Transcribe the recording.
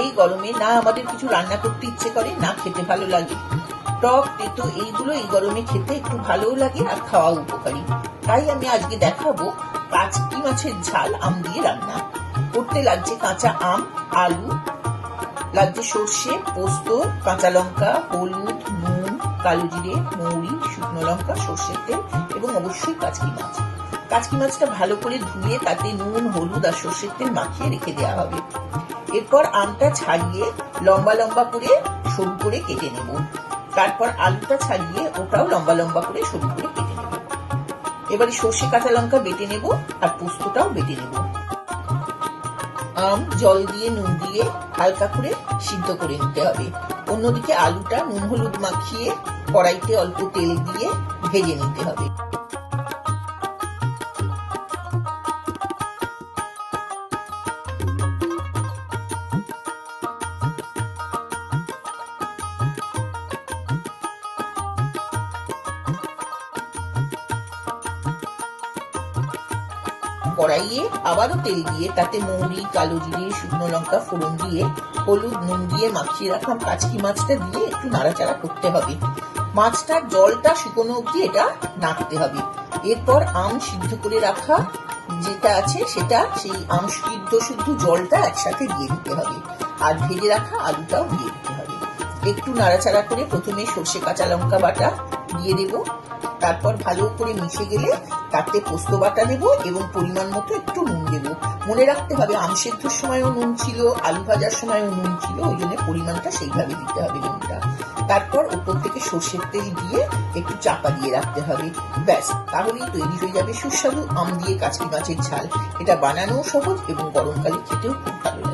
এই গরমে না আমাদের কিছু রান্না করতে ইচ্ছে করে, না খেতে ভালো লাগে। টক তেতো এইগুলো এই গরমে খেতে একটু ভালোও লাগে আর খাওয়া উপকারী। তাই আমি আজকে দেখাবো কাচকি মাছের ঝাল আম দিয়ে রান্না করতে। লাগছে কাঁচা আম, আলু, লাগছে সর্ষে, পোস্ত, কাঁচা লঙ্কা, হলুদ, নুন, কালো জিরে, মৌরি, শুকনো লঙ্কা, সর্ষের তেল এবং অবশ্যই কাচকি মাছ। কাচকি মাছটা ভালো করে ধুয়ে তাতে নুন, হলুদ আর সর্ষের তেল মাখিয়ে রেখে দেওয়া হবে। এরপর আমটা ছাড়িয়ে লম্বা লম্বা করে সরু করে কেটে নেব। তারপর আলুটা ছাড়িয়ে ওটাও লম্বা লম্বা করে সরু করে কেটে নেব। এবারে সর্ষে, কাঁচা লঙ্কা বেটে নেব আর পোস্তটাও বেটে নেব। আম জল দিয়ে নুন দিয়ে হালকা করে সিদ্ধ করে নিতে হবে। অন্যদিকে আলুটা নুন হলুদ মাখিয়ে কড়াইতে অল্প তেল দিয়ে ভেজে নিতে হবে। কড়াইয়ে আবারও তেল দিয়ে তাতে মৌরি, কালো জিরে, শুকনো লঙ্কা ফোড়ন দিয়ে হলুদ নুন দিয়ে মাখিয়ে রাখা কাচকি মাছটা দিয়ে একটু নাড়াচাড়া করতে হবে। মাছটার জলটা শুকনো অবধি এটা নাড়তে হবে। এরপর আম সিদ্ধ করে রাখা যেটা আছে সেটা, সেই আম সিদ্ধ শুদ্ধ জলটা একসাথে দিয়ে দিতে হবে আর ভেজে রাখা আলুটাও দিয়ে দিতে হবে। একটু নাড়াচাড়া করে প্রথমে সর্ষে, কাঁচা লঙ্কা বাটা দিয়ে দেব। তারপর ভালো করে মিশে গেলে তাতে পোস্ত বাটা দেবো এবং পরিমাণ মতো একটু নুন দেবো। মনে রাখতে হবে আম সেদ্ধর সময়ও নুন ছিল, আলু ভাজার সময়ও নুন ছিল, ওই জন্য পরিমাণটা সেইভাবে দিতে হবে নুনটা। তারপর উপর থেকে সর্ষের তেল দিয়ে একটু চাপা দিয়ে রাখতে হবে। ব্যাস, তাহলেই তৈরি হয়ে যাবে সুস্বাদু আম দিয়ে কাচকি মাছের ঝাল। এটা বানানোও সহজ এবং গরমকালে খেতেও খুব ভালো লাগে।